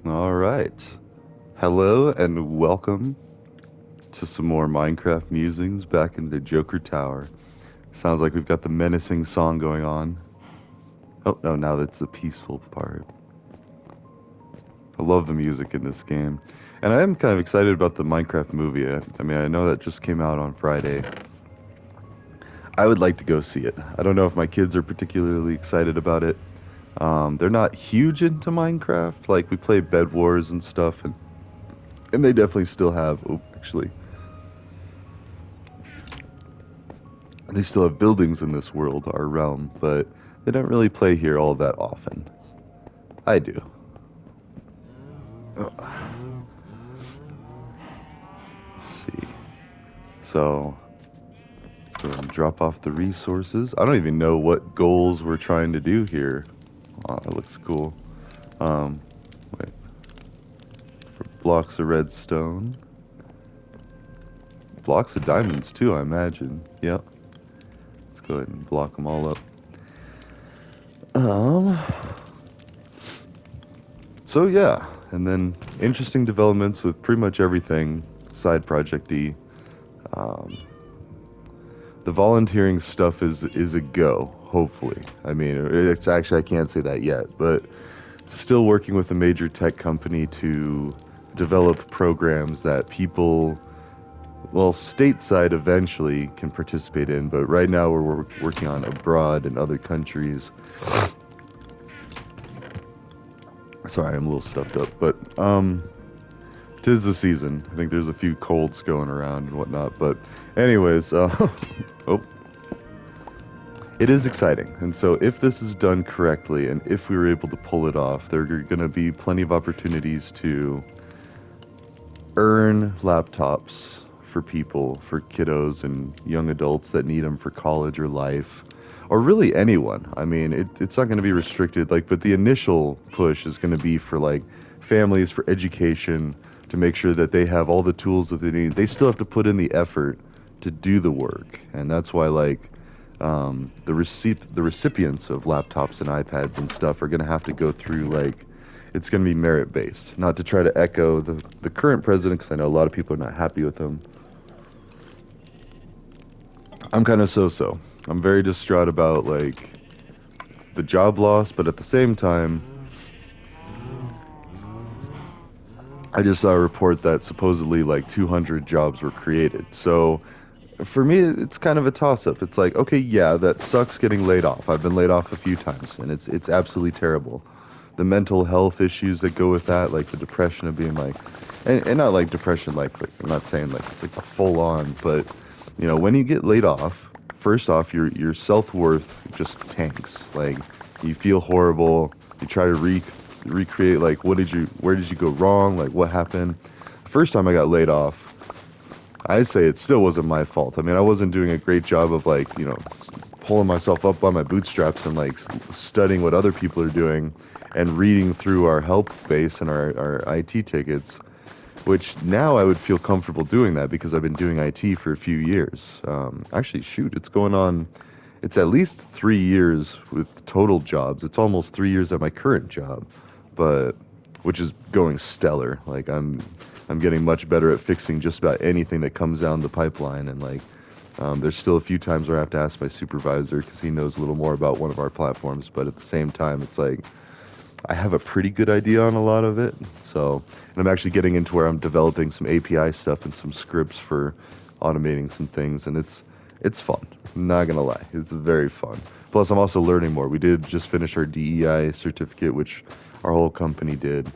All right. Hello and welcome to some more Minecraft musings back in the Joker Tower. Sounds like we've got the menacing song going on. Oh, no, now that's the peaceful part. I love the music in this game. And I am kind of excited about the Minecraft movie. I mean, I know that just came out on Friday. I would like to go see it. I don't know if my kids are particularly excited about it. They're not huge into Minecraft. Like, we play Bed Wars and stuff, and they definitely still have. Oh, actually, they still have buildings in this world, our realm, but they don't really play here all that often. I do. Let's see. So, let's go and drop off the resources. I don't even know what goals we're trying to do here. Oh, it looks cool. Um, wait. For blocks of redstone. Blocks of diamonds too, I imagine. Yep. Let's go ahead and block them all up. Um, so yeah, and then interesting developments with pretty much everything side project-y. Um, the volunteering stuff is a go, hopefully. I mean, it's actually I can't say that yet, but still working with a major tech company to develop programs that people, well, stateside eventually can participate in, but right now we're working on abroad in other countries. Sorry, I'm a little stuffed up, but 'tis the season. I think there's a few colds going around and whatnot, but anyways, oh, it is exciting. And so if this is done correctly and if we were able to pull it off, there are going to be plenty of opportunities to earn laptops for people, for kiddos and young adults that need them for college or life, or really anyone. I mean, it's not going to be restricted, like, but the initial push is going to be for like families, for education, to make sure that they have all the tools that they need. They still have to put in the effort to do the work, and that's why like the recipients of laptops and iPads and stuff are going to have to go through like it's going to be merit based, not to try to echo the current president because I know a lot of people are not happy with him. I'm kind of so. I'm very distraught about like the job loss, but at the same time, I just saw a report that supposedly like 200 jobs were created. So for me, it's kind of a toss up. It's like, okay, yeah, that sucks getting laid off. I've been laid off a few times, and it's absolutely terrible. The mental health issues that go with that, like the depression of being like, and not like depression, like I'm not saying like it's like a full on, but when you get laid off, first off, your self worth just tanks. Like you feel horrible. You try to recreate like where did you go wrong? Like what happened? The first time I got laid off, I say it still wasn't my fault. I mean, I wasn't doing a great job of like, pulling myself up by my bootstraps and like studying what other people are doing and reading through our help base and our IT tickets, which now I would feel comfortable doing that because I've been doing IT for a few years. Actually, shoot, it's at least 3 years with total jobs. It's almost 3 years at my current job, but which is going stellar. Like I'm getting much better at fixing just about anything that comes down the pipeline, and like there's still a few times where I have to ask my supervisor because he knows a little more about one of our platforms. But at the same time, it's like I have a pretty good idea on a lot of it. So, and I'm actually getting into where I'm developing some API stuff and some scripts for automating some things, and it's fun. I'm not gonna lie, it's very fun. Plus, I'm also learning more. We did just finish our DEI certificate, which our whole company did,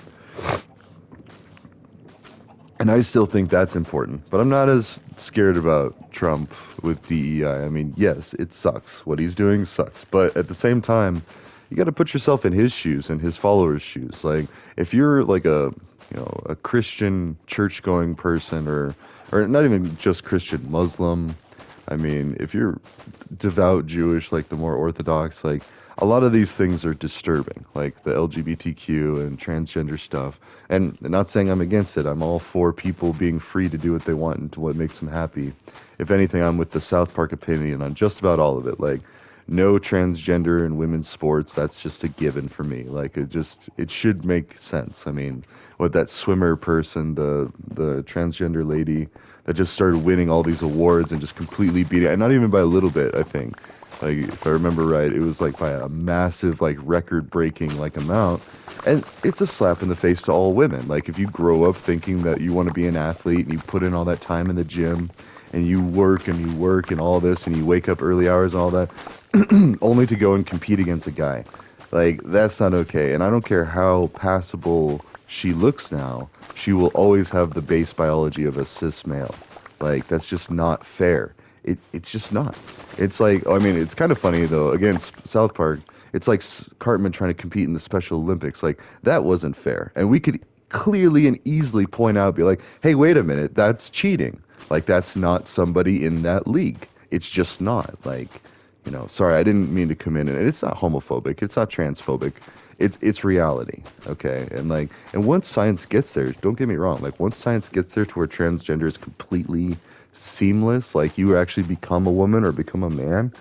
and I still think that's important. But I'm not as scared about Trump with DEI. I mean, yes, it sucks. What he's doing sucks. But at the same time, you got to put yourself in his shoes and his followers' shoes. Like, if you're like a Christian church-going person, or not even just Christian, Muslim. I mean, if you're devout Jewish, like the more Orthodox, like a lot of these things are disturbing, like the LGBTQ and transgender stuff. And not saying I'm against it. I'm all for people being free to do what they want and to what makes them happy. If anything, I'm with the South Park opinion on just about all of it. Like, no transgender in women's sports. That's just a given for me. Like it should make sense. I mean, what that swimmer person, the transgender lady that just started winning all these awards and just completely beat it, and not even by a little bit, I think. Like if I remember right, it was like by a massive, like record-breaking like amount. And it's a slap in the face to all women. Like if you grow up thinking that you want to be an athlete and you put in all that time in the gym and you work and all this and you wake up early hours and all that only to go and compete against a guy. Like that's not okay. And I don't care how passable she looks now, she will always have the base biology of a cis male. Like that's just not fair. It's just not. It's like, I mean, it's kind of funny though. Again, South Park, it's like Cartman trying to compete in the Special Olympics. Like that wasn't fair, and we could clearly and easily point out, be like, hey, wait a minute, that's cheating. Like that's not somebody in that league. It's just not. Like, sorry, I didn't mean to come in, and it's not homophobic, it's not transphobic. It's reality, okay? And once science gets there, don't get me wrong, like once science gets there to where transgender is completely seamless, like you actually become a woman or become a man,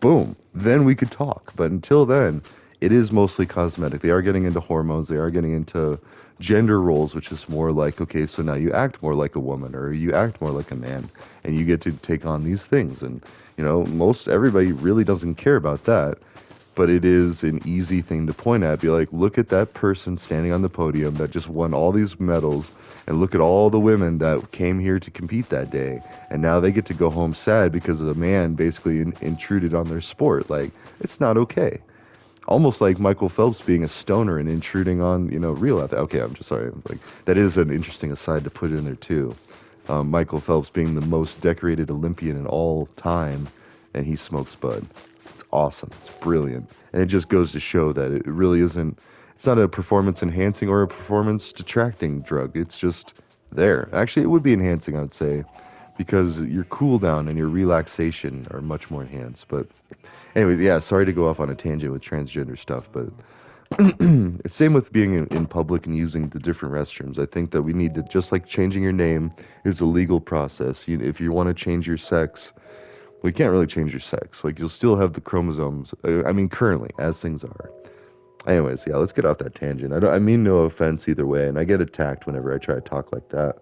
boom, then we could talk. But until then, it is mostly cosmetic. They are getting into hormones, they are getting into gender roles, which is more like, okay, so now you act more like a woman or you act more like a man and you get to take on these things. And, most everybody really doesn't care about that. But it is an easy thing to point at. Be like, look at that person standing on the podium that just won all these medals, and look at all the women that came here to compete that day, and now they get to go home sad because a man basically intruded on their sport. Like, it's not okay. Almost like Michael Phelps being a stoner and intruding on, real athletes. Okay, I'm just sorry. Like, that is an interesting aside to put in there too. Michael Phelps being the most decorated Olympian in all time, and he smokes bud. Awesome. It's brilliant. And it just goes to show that it really isn't, it's not a performance enhancing or a performance detracting drug. It's just there. Actually, it would be enhancing, I would say, because your cool down and your relaxation are much more enhanced. But anyway, yeah, sorry to go off on a tangent with transgender stuff, but it's same with being in public and using the different restrooms. I think that we need to, just like changing your name is a legal process. If you want to change your sex, well, you can't really change your sex. Like, you'll still have the chromosomes. I mean, currently, as things are. Anyways, yeah, let's get off that tangent. I mean no offense either way, and I get attacked whenever I try to talk like that.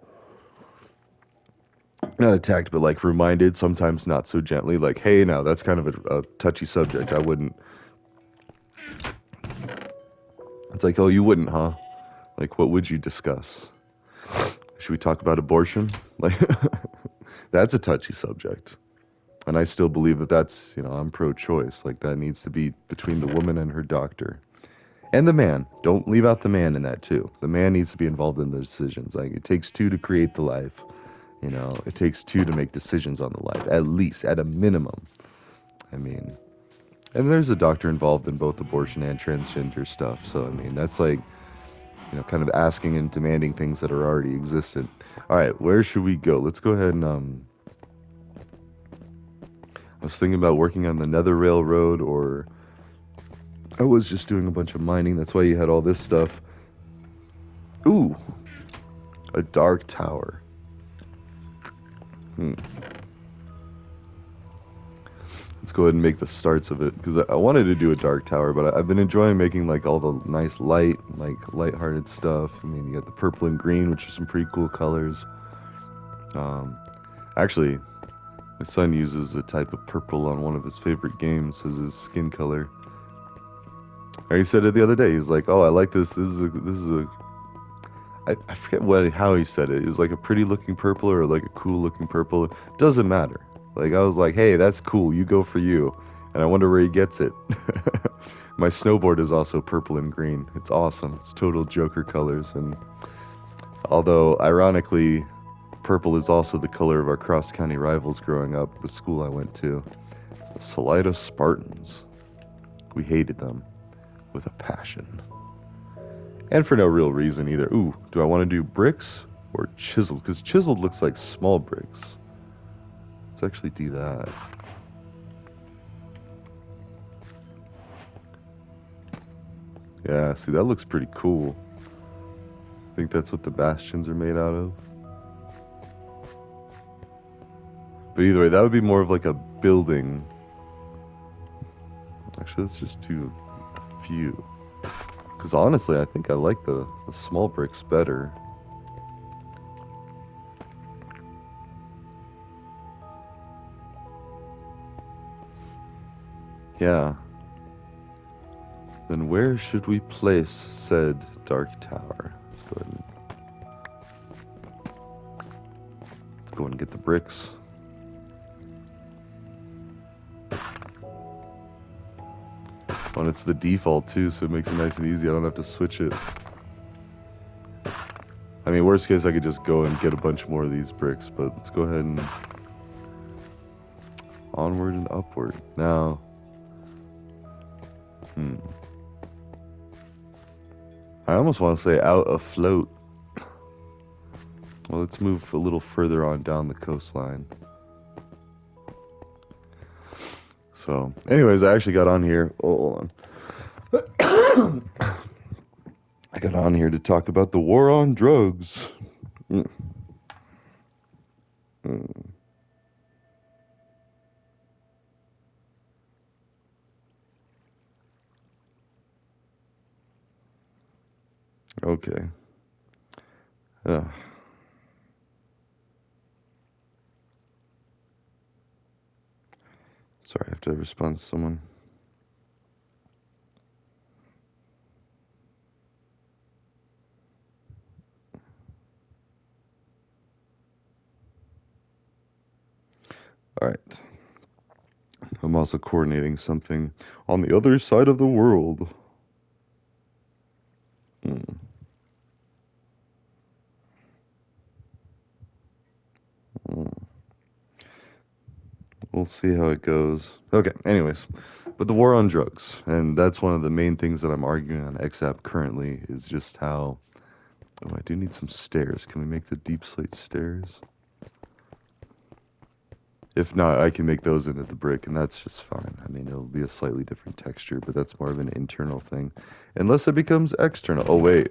Not attacked, but like reminded, sometimes not so gently. Like, hey, now that's kind of a touchy subject. I wouldn't. It's like, oh, you wouldn't, huh? Like, what would you discuss? Should we talk about abortion? Like, that's a touchy subject. And I still believe that that's, I'm pro-choice. Like that needs to be between the woman and her doctor. And the man. Don't leave out the man in that too. The man needs to be involved in the decisions. Like it takes two to create the life. It takes two to make decisions on the life. At least, at a minimum. I mean, and there's a doctor involved in both abortion and transgender stuff. So, I mean, that's like, kind of asking and demanding things that are already existent. All right, where should we go? Let's go ahead and, I was thinking about working on the Nether Railroad, or I was just doing a bunch of mining. That's why you had all this stuff. Ooh, a dark tower. Let's go ahead and make the starts of it, because I wanted to do a dark tower, but I've been enjoying making like all the nice light-hearted stuff. I mean, you got the purple and green, which are some pretty cool colors. Actually, my son uses a type of purple on one of his favorite games as his skin color. Or he said it the other day. He's like, "Oh, I like this. I forget how he said it. It was like a pretty looking purple or like a cool looking purple. Doesn't matter. Like I was like, hey, that's cool. You go for you." And I wonder where he gets it. My snowboard is also purple and green. It's awesome. It's total Joker colors. And although ironically, purple is also the color of our cross-county rivals growing up, the school I went to, the Salida Spartans. We hated them with a passion. And for no real reason either. Ooh, do I want to do bricks or chiseled? Because chiseled looks like small bricks. Let's actually do that. Yeah, see, that looks pretty cool. I think that's what the bastions are made out of. But either way, that would be more of like a building. Actually, let's just do a few. Because honestly, I think I like the small bricks better. Yeah. Then where should we place said dark tower? Let's go and get the bricks. Oh, and it's the default too, so it makes it nice and easy. I don't have to switch it. I mean, worst case, I could just go and get a bunch more of these bricks, but let's go ahead and onward and upward. Now, I almost want to say out afloat. Well, let's move a little further on down the coastline. So, anyways, I actually got on here. Oh, hold on. I got on here to talk about the war on drugs. Mm. Mm. Okay. Sorry, I have to respond to someone. All right. I'm also coordinating something on the other side of the world. Mm. Mm. We'll see how it goes. Okay, anyways, but the war on drugs, and that's one of the main things that I'm arguing on XApp currently, is just how. Oh, I do need some stairs. Can we make the deep slate stairs? If not, I can make those into the brick, and that's just fine. I mean, it'll be a slightly different texture, but that's more of an internal thing. Unless it becomes external. Oh, wait.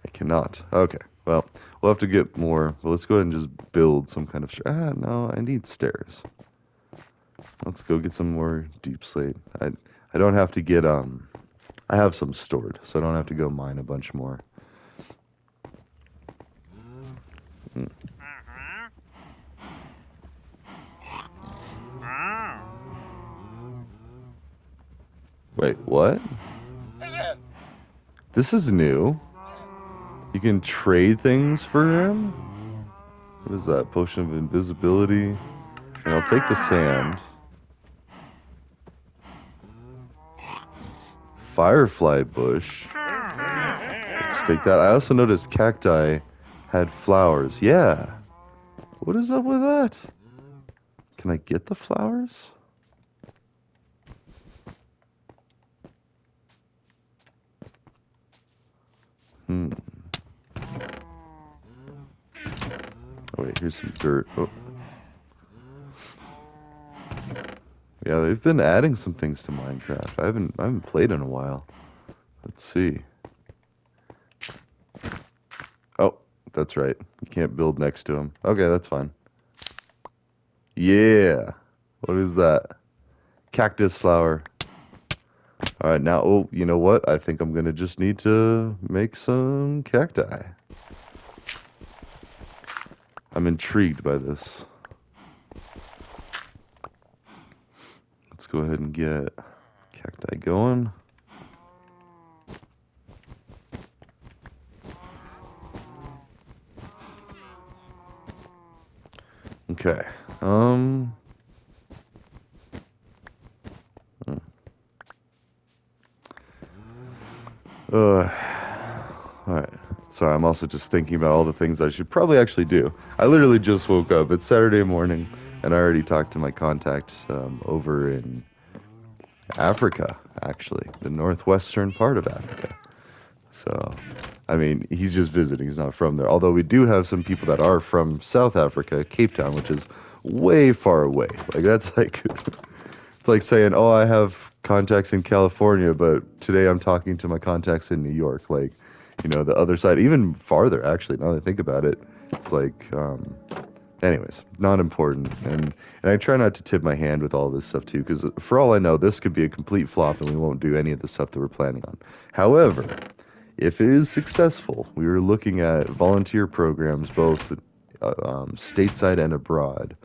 I cannot. Okay. Well, we'll have to get more. Well, let's go ahead and just build some kind of. No, I need stairs. Let's go get some more deep slate. I don't have to get I have some stored, so I don't have to go mine a bunch more. Mm. Wait, what? This is new. You can trade things for him? What is that? Potion of invisibility. And I'll take the sand. Firefly bush. Let's take that. I also noticed cacti had flowers. Yeah. What is up with that? Can I get the flowers? Hmm. Oh wait, here's some dirt. Oh. Yeah, they've been adding some things to Minecraft. I haven't played in a while. Let's see. Oh, that's right. You can't build next to them. Okay, that's fine. Yeah. What is that? Cactus flower. All right, now, oh, you know what? I think I'm gonna just need to make some cacti. I'm intrigued by this. Let's go ahead and get cacti going. Okay. All right. Sorry, I'm also just thinking about all the things I should probably actually do. I literally just woke up. It's Saturday morning, and I already talked to my contact over in Africa, actually, the northwestern part of Africa. So, I mean, he's just visiting. He's not from there. Although we do have some people that are from South Africa, Cape Town, which is way far away. Like, that's like, it's like saying, oh, I have contacts in California, but today I'm talking to my contacts in New York. Like, you know, the other side, even farther, actually, now that I think about it, it's like Anyways, not important. And I try not to tip my hand with all this stuff too, because for all I know, this could be a complete flop and we won't do any of the stuff that we're planning on. However, if it is successful, we are looking at volunteer programs both stateside and abroad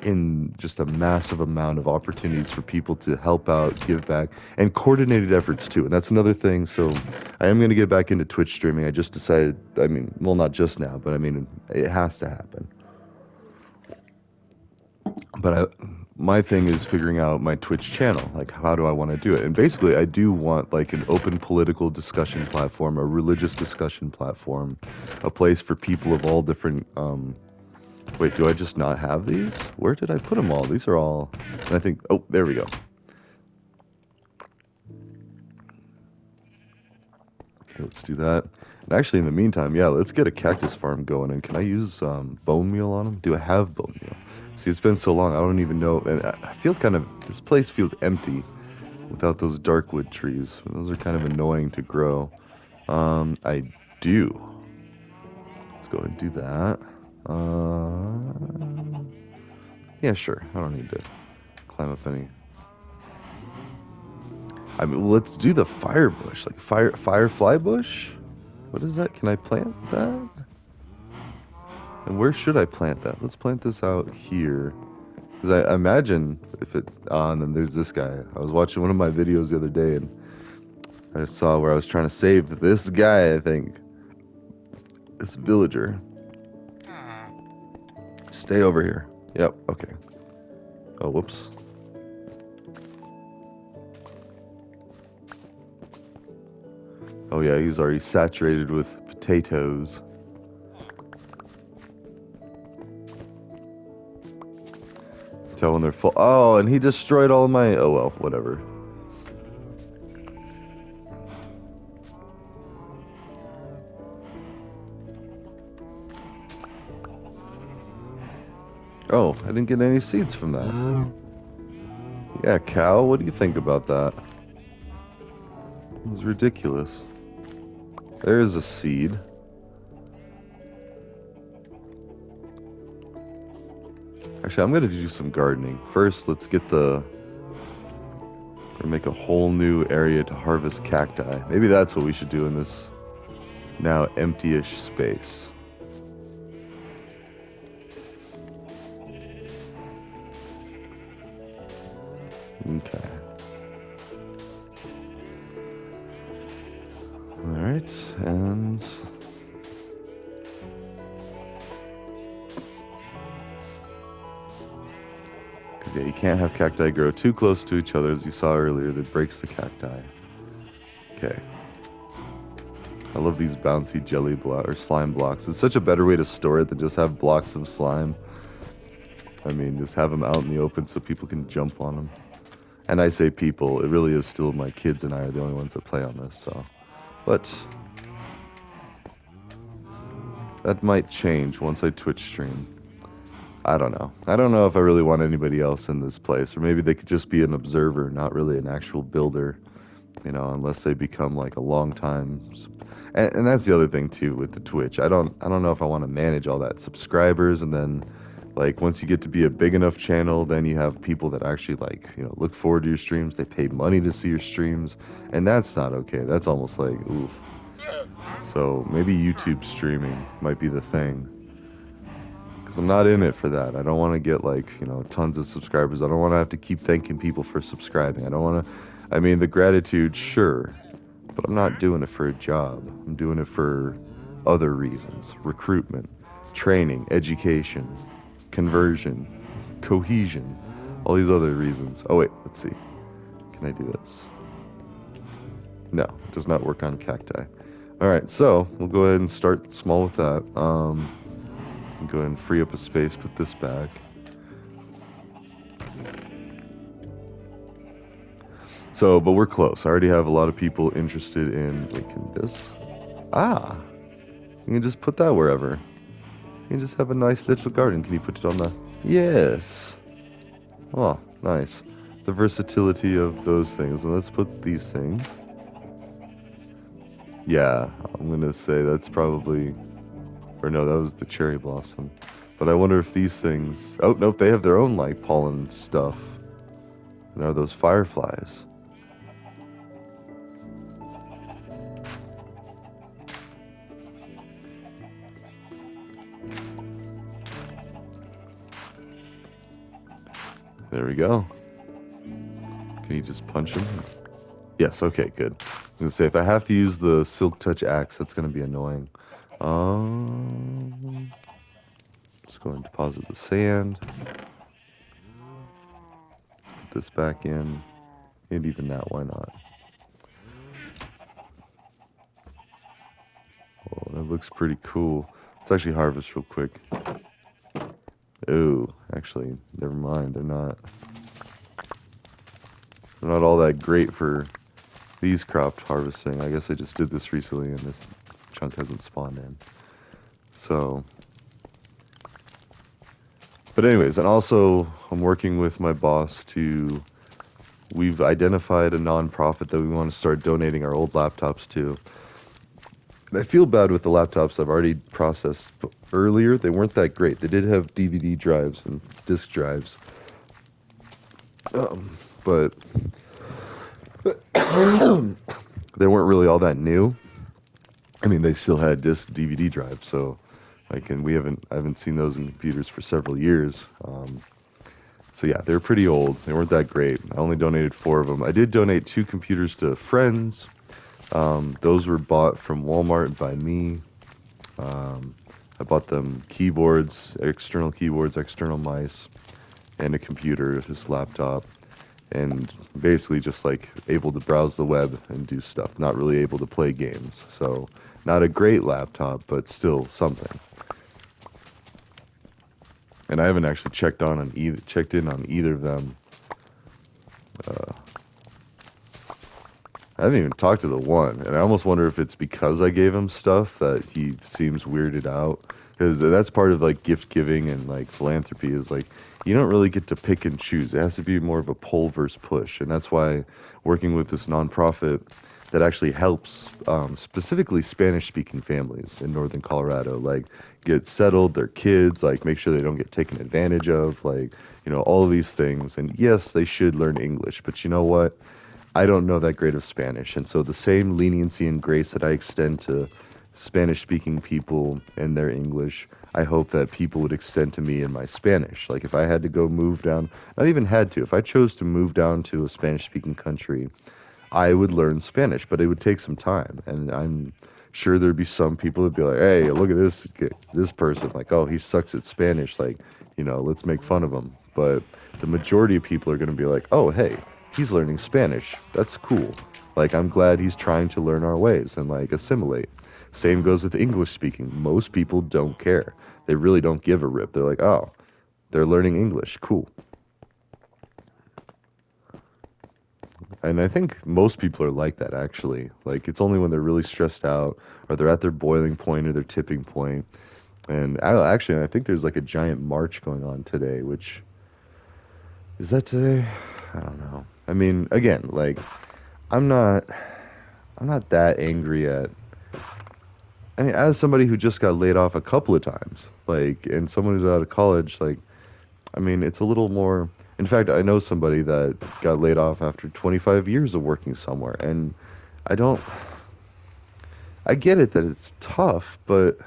in just a massive amount of opportunities for people to help out, give back, and coordinated efforts too. And that's another thing. So I am going to get back into Twitch streaming. I just decided, I mean, well, not just now, but I mean, it has to happen. But my thing is figuring out my Twitch channel. Like, how do I want to do it? And basically, I do want like an open political discussion platform, a religious discussion platform, a place for people of all different. Wait, do I just not have these? Where did I put them all? These are all. And I think. Oh, there we go. Okay, let's do that. And actually, in the meantime, yeah, let's get a cactus farm going. And can I use bone meal on them? Do I have bone meal? See, it's been so long, I don't even know. And I feel kind of. This place feels empty without those darkwood trees. Those are kind of annoying to grow. I do. Let's go ahead and do that. Yeah, sure. I don't need to climb up any. I mean, let's do the fire bush, like firefly bush. What is that? Can I plant that? And where should I plant that? Let's plant this out here. Because I imagine if it and then there's this guy. I was watching one of my videos the other day and I saw where I was trying to save this guy, I think. This villager. Stay over here. Yep, okay. Oh, whoops. Oh yeah, he's already saturated with potatoes. Tell when they're full. Oh, and he destroyed all my... Oh well, whatever. Oh, I didn't get any seeds from that. Yeah, cow, what do you think about that? It was ridiculous. There's a seed. Actually, I'm gonna do some gardening. First, let's get the... Or make a whole new area to harvest cacti. Maybe that's what we should do in this now empty-ish space. Okay. Alright, and... Yeah, you can't have cacti grow too close to each other, as you saw earlier. That breaks the cacti. Okay. I love these bouncy jelly block or slime blocks. It's such a better way to store it than just have blocks of slime. I mean, just have them out in the open so people can jump on them. And I say people, it really is still my kids and I are the only ones that play on this, so. But that might change once I Twitch stream. I don't know. I don't know if I really want anybody else in this place, or maybe they could just be an observer, not really an actual builder, you know, unless they become like a long time. And that's the other thing too with the Twitch. I don't know if I want to manage all that subscribers, and then like once you get to be a big enough channel, then you have people that actually like, you know, look forward to your streams. They pay money to see your streams, and that's not okay. That's almost like oof. So maybe YouTube streaming might be the thing. I'm not in it for that. I don't want to get like, you know, tons of subscribers. I don't want to have to keep thanking people for subscribing. I don't want to, I mean, the gratitude, sure, but I'm not doing it for a job. I'm doing it for other reasons: recruitment, training, education, conversion, cohesion, all these other reasons. Oh, wait, let's see. Can I do this? No, it does not work on cacti. All right, so we'll go ahead and start small with that. Go ahead and free up a space, put this back. So, but we're close. I already have a lot of people interested in, wait, can this? Ah, you can just put that wherever. You can just have a nice little garden. Can you put it on the, yes. Oh, nice. The versatility of those things. And let's put these things. Yeah, I'm gonna say that's probably, or no, that was the cherry blossom. But I wonder if these things. Oh nope, they have their own like pollen stuff. And are those fireflies? There we go. Can you just punch him? Yes. Okay. Good. I was gonna say if I have to use the silk touch axe, that's gonna be annoying. Just go and deposit the sand. Put this back in, and even that, why not? Oh, that looks pretty cool. Let's actually harvest real quick. Oh, actually, never mind. They're not. They're not all that great for these crop harvesting. I guess I just did this recently, and this chunk hasn't spawned in. So, but anyways, and also I'm working with my boss to. We've identified a nonprofit that we want to start donating our old laptops to. And I feel bad with the laptops I've already processed earlier. They weren't that great. They did have DVD drives and disk drives, but they weren't really all that new. I mean, they still had disc DVD drives, so like, and I haven't seen those in computers for several years. So yeah, they're pretty old. They weren't that great. I only donated four of them. I did donate two computers to friends. Those were bought from Walmart by me. I bought them keyboards, external mice, and a computer, just laptop, and basically just like able to browse the web and do stuff. Not really able to play games. So not a great laptop, but still something. And I haven't actually checked in on either of them. Uh, I haven't even talked to the one, and I almost wonder if it's because I gave him stuff that he seems weirded out. Because that's part of like gift giving and like philanthropy is like you don't really get to pick and choose. It has to be more of a pull versus push, and that's why working with this nonprofit that actually helps specifically Spanish-speaking families in northern Colorado, like get settled, their kids, like make sure they don't get taken advantage of, like all of these things. And yes, they should learn English, but you know what? I don't know that great of Spanish, and so the same leniency and grace that I extend to Spanish-speaking people and their English, I hope that people would extend to me in my Spanish. Like if I had to go move down, not even had to, if I chose to move down to a Spanish-speaking country, I would learn Spanish, but it would take some time, and I'm sure there'd be some people that'd be like, "Hey, look at this person, like, oh, he sucks at Spanish, like, let's make fun of him." But the majority of people are going to be like, "Oh, hey, he's learning Spanish. That's cool. Like, I'm glad he's trying to learn our ways and like assimilate." Same goes with English speaking. Most people don't care. They really don't give a rip. They're like, "Oh, they're learning English. Cool." And I think most people are like that actually. Like it's only when they're really stressed out or they're at their boiling point or their tipping point. And actually, I think there's like a giant march going on today, which is that today? I don't know. I mean, again, like I'm not I'm not that angry at I mean, as somebody who just got laid off a couple of times, like and someone who's out of college, like I mean, it's a little more. In fact, I know somebody that got laid off after 25 years of working somewhere, and I don't. I get it that it's tough, but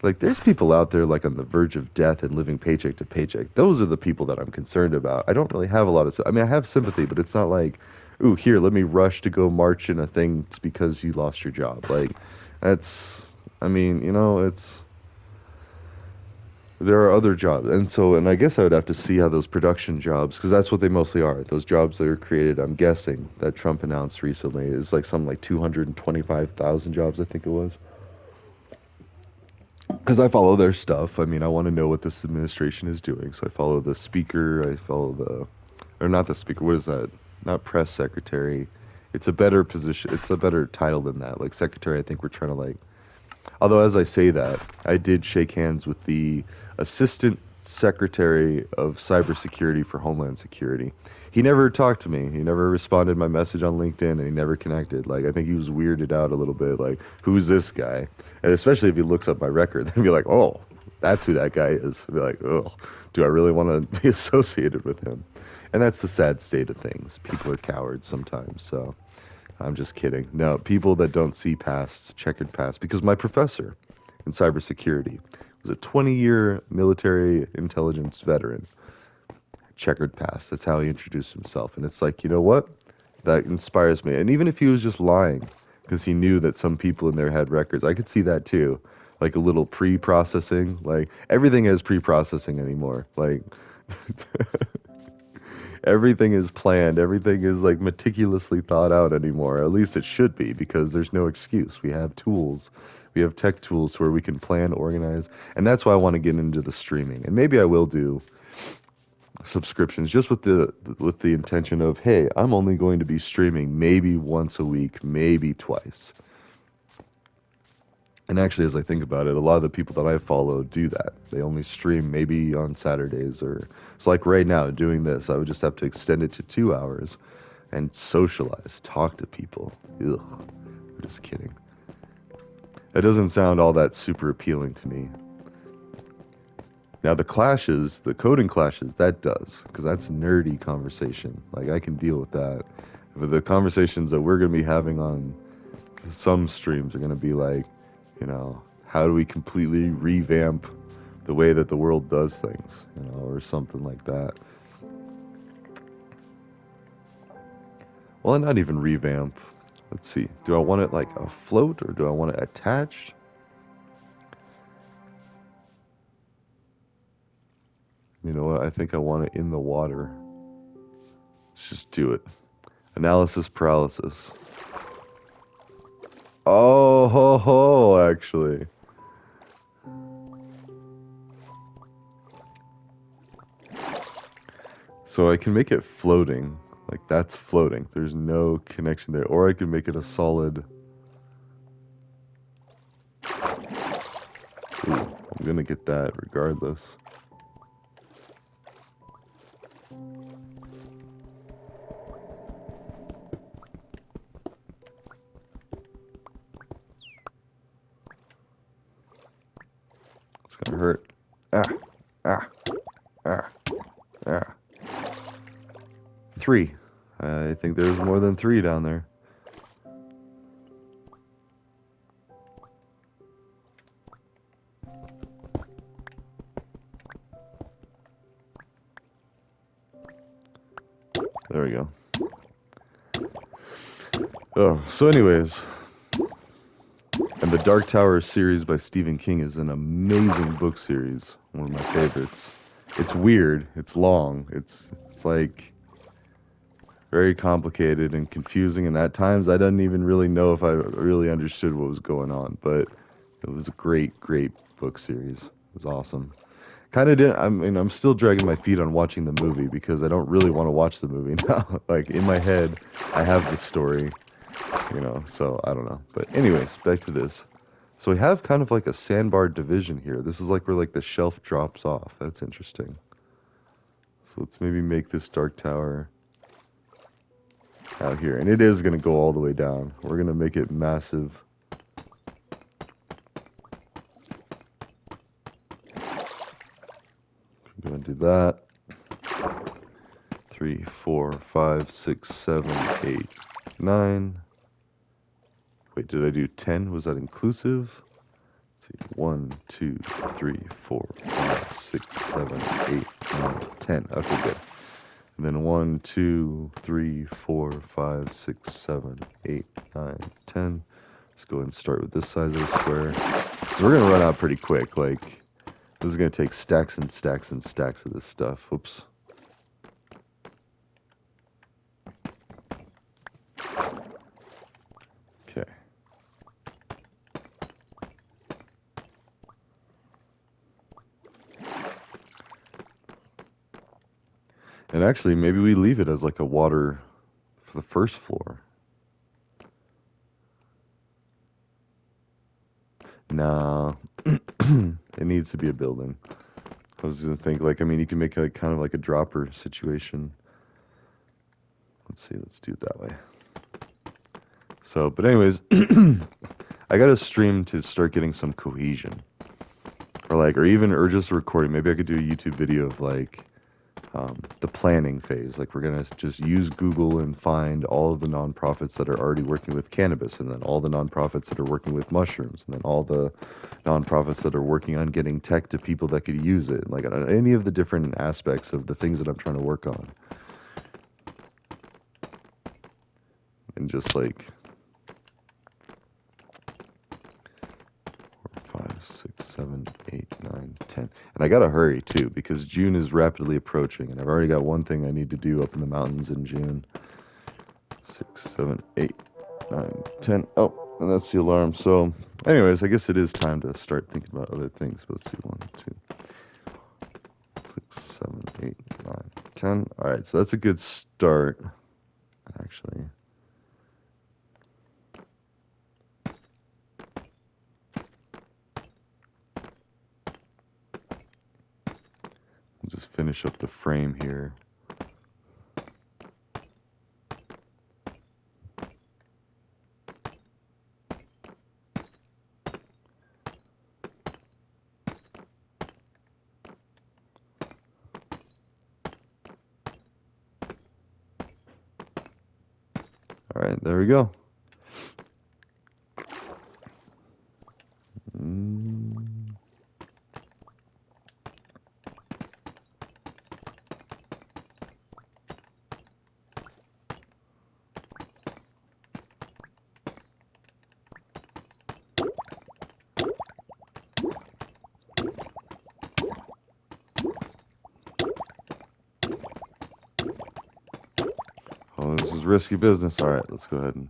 like, there's people out there like on the verge of death and living paycheck to paycheck. Those are the people that I'm concerned about. I don't really have a lot of. I mean, I have sympathy, but it's not like, ooh, here, let me rush to go march in a thing because you lost your job. Like, that's. I mean, it's. There are other jobs, and so, and I guess I would have to see how those production jobs, because that's what they mostly are. Those jobs that are created, I'm guessing, that Trump announced recently is like something like 225,000 jobs, I think it was. Because I follow their stuff. I mean, I want to know what this administration is doing, so I follow the speaker. I follow or not the speaker. What is that? Not press secretary. It's a better position. It's a better title than that. Like secretary, I think we're trying to like although, as I say that, I did shake hands with the Assistant Secretary of Cybersecurity for Homeland Security. He never talked to me. He never responded to my message on LinkedIn, and he never connected. Like, I think he was weirded out a little bit. Like, who's this guy? And especially if he looks up my record, then be like, oh. That's who that guy is. I'd be like, oh, do I really want to be associated with him? And that's the sad state of things. People are cowards sometimes. So I'm just kidding. No, people that don't see past checkered past. Because my professor in cybersecurity was a 20-year military intelligence veteran. Checkered past. That's how he introduced himself. And it's like, you know what? That inspires me. And even if he was just lying, because he knew that some people in there had records, I could see that too. Like a little pre-processing. Like everything is pre-processing anymore. Like everything is planned. Everything is like meticulously thought out anymore. At least it should be, because there's no excuse. We have tools. We have tech tools where we can plan, organize, and that's why I want to get into the streaming. And maybe I will do subscriptions just with the intention of, hey, I'm only going to be streaming maybe once a week, maybe twice. And actually, as I think about it, a lot of the people that I follow do that. They only stream maybe on Saturdays, or it's like right now doing this. I would just have to extend it to 2 hours and socialize, talk to people. Ugh, I'm just kidding. That doesn't sound all that super appealing to me. Now the clashes, the coding clashes, that does, because that's nerdy conversation. Like I can deal with that. But the conversations that we're going to be having on some streams are going to be like, how do we completely revamp the way that the world does things, or something like that. Well, not even revamp. Let's see. Do I want it like afloat or do I want it attached? You know what? I think I want it in the water. Let's just do it. Analysis paralysis. Oh, ho, ho, actually. So I can make it floating. Like that's floating. There's no connection there. Or I can make it a solid. Ooh, I'm gonna get that regardless. It's gonna hurt. Ah, ah, ah, ah. 3. I think there's more than 3 down there. There we go. Oh, so anyways, and the Dark Tower series by Stephen King is an amazing book series. One of my favorites. It's weird. It's long. It's like very complicated and confusing, and at times I didn't even really know if I really understood what was going on. But it was a great, great book series. It was awesome. Kind of didn't. I mean, I'm still dragging my feet on watching the movie because I don't really want to watch the movie now. Like in my head, I have the story, So I don't know. But anyways, back to this. So we have kind of like a sandbar division here. This is like where like the shelf drops off. That's interesting. So let's maybe make this dark tower out here. And it is going to go all the way down. We're going to make it massive. I'm going to do that. 3, 4, 5, 6, 7, 8, 9. Wait, did I do 10? Was that inclusive? Let's see. 1, 2, 3, 4, 5, 6, 7, 8, 9, 10. Okay, good. And then 1, 2, 3, 4, 5, 6, 7, 8, 9, 10. Let's go ahead and start with this size of the square. So we're going to run out pretty quick. Like, this is going to take stacks and stacks and stacks of this stuff. Whoops. Okay. And actually, maybe we leave it as like a water for the first floor. No, it needs to be a building. I was gonna think like, I mean, you can make it kind of like a dropper situation. Let's see, let's do it that way. So, but anyways, I got a stream to start getting some cohesion. or just a recording. Maybe I could do a YouTube video of like the planning phase. Like we're gonna just use Google and find all of the nonprofits that are already working with cannabis, and then all the nonprofits that are working with mushrooms, and then all the nonprofits that are working on getting tech to people that could use it. Like any of the different aspects of the things that I'm trying to work on, and just like 5, 6, 7, 8, 9, 10. And I gotta hurry too because June is rapidly approaching, and I've already got one thing I need to do up in the mountains in June. 6, 7, 8, 9, 10. Oh, and that's the alarm. So, anyways, I guess it is time to start thinking about other things. But let's see, 1, 2, 6, 7, 8, 9, 10. All right, so that's a good start, actually. We'll just finish up the frame here. All right, there we go. Mm. Oh, this is risky business. All right, let's go ahead and.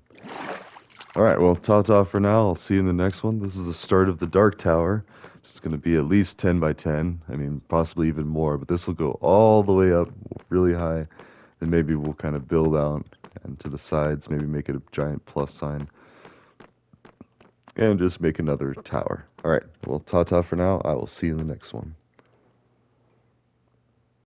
All right, well, ta-ta for now. I'll see you in the next one. This is the start of the Dark Tower. It's going to be at least 10 by 10. I mean, possibly even more, but this will go all the way up really high. Then maybe we'll kind of build out and to the sides, maybe make it a giant plus sign, and just make another tower. All right, well, ta-ta for now. I will see you in the next one.